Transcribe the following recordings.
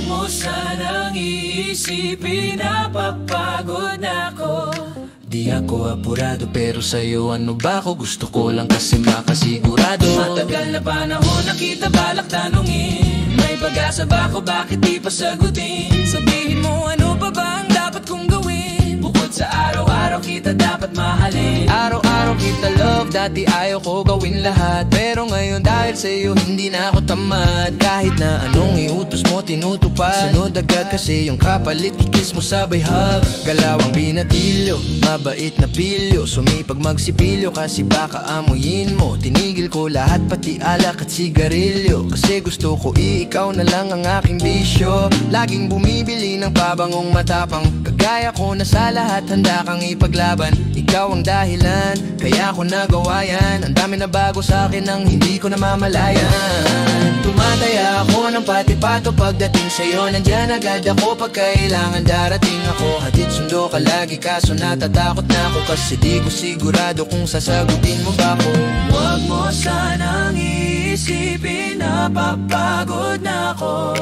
mo sanang iisipin, napapagod na ako. Di ako apurado pero sa'yo ano ba ako? Gusto ko lang kasi makasigurado. Matagal na panahon na kita balak tanungin, may pag-asa ba ako, bakit di pa sagutin? Sabihin mo ano pa ba ang dapat kong gawin, bukod sa araw-araw kita dapat mahalin. Araw-araw kita love, dati ayaw ko gawin lahat, pero ngayon dahil sa'yo hindi na ako tamad. Kahit na anong iutos mo tinutupad, sunod agad kasi yung kapalit, kikis mo sabay hug. Galawang binatilyo, mabait na pilyo, sumipag magsipilyo kasi baka amuyin mo. Tinigil ko lahat pati alak at sigarilyo, kasi gusto ko ikaw na lang ang aking bisyo. Laging bumibili ng pabangong matapang, kagaya ko na sa lahat handa kang ipaglaban. Ikaw ang dahilan, kaya ko nagawa yan. Ang dami na bago sa akin ang hindi ko namamalayan. Tumataya ako ng pati-pato pagdating sa'yo, nandyan agad ako pag kailangan darating ako. Hatid sundo ka lagi kaso natatakot na ako, kasi di ko sigurado kung sasagutin mo ba ako. Huwag mo sanang iisipin, napapagod na ako.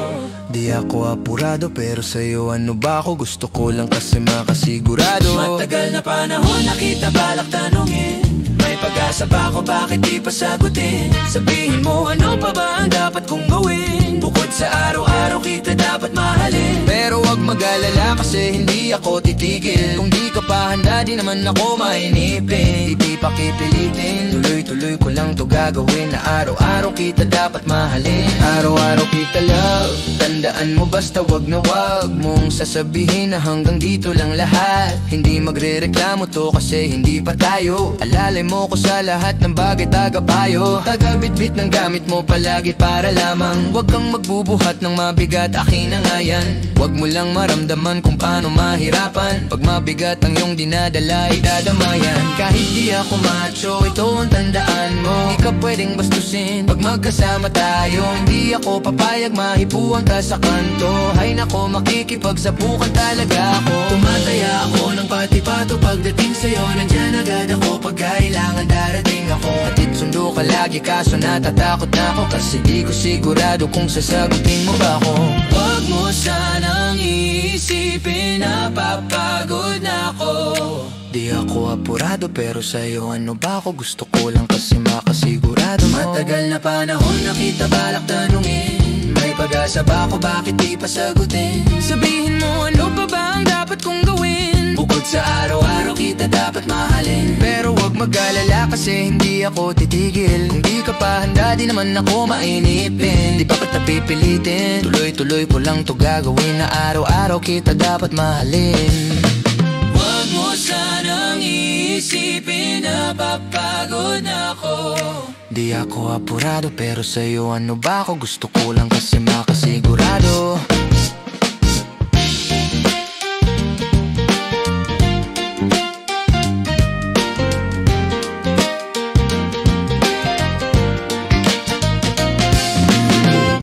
Di ako apurado pero sa'yo ano ba ako? Gusto ko lang kasi makasigurado. Matagal na panahon na kita balak tanungin, may pag-asa ba ako, bakit di pa sagutin? Sabihin mo ano pa ba ang dapat kong gawin, bukod sa araw-araw kita dapat mahalin. Pero wag mag-alala kasi hindi ako titigil, kung di ka pa handa di naman ako mainipin. Di pa kipilitin, tuloy-tuloy ko lang to gagawin, na araw-araw kita dapat mahalin. Araw-araw kita love, tandaan mo basta wag na wag mong sasabihin na hanggang dito lang lahat. Hindi magre-reklamo to kasi hindi pa tayo. Alalay mo ko sa lahat ng bagay, taga-payo. Taga-bitbit ng gamit mo palagi para lamang wag kang magbubuhat ng mabigat, akin na nga yan. Wag mo lang maramdaman kung paano mahirapan, pag mabigat ang iyong dinadala idadamayan. Kahit di ako macho, ito ang tandaan mo, di ka pwedeng bastusin pag magkasama tayo. Hindi ako papayag mahipuan ka sa kanto, hay nako makikipagsabukan talaga ako. Tumataya ako ng pati-pato pagdating sa'yo, nandyan agad ako pag kailangan darating ako. Hatid sundo ka lagi kaso natatakot na ako, kasi di ko sigurado kung sasagutin mo ba ako. Huwag mo sanang iisipin, napapagod na ako. Di ako apurado pero sa'yo ano ba ako? Gusto ko lang kasi makasigurado mo. Matagal na panahon na kita balak tanungin, may pag-asa ba ako, bakit di pa sagutin? Sabihin mo ano pa ba ang dapat kong gawin, bukod sa araw-araw kita dapat mahalin. pero wag mag-alala kasi hindi ako titigil, kung di ka pa handa di naman ako mainipin. Di pa kita pipilitin, tuloy-tuloy ko lang to gagawin, na araw-araw kita dapat mahalin. Huwag mo sanang iisipin, napapagod na ako. Di ako apurado pero sa'yo ano ba ako? Gusto ko lang kasi makasigurado.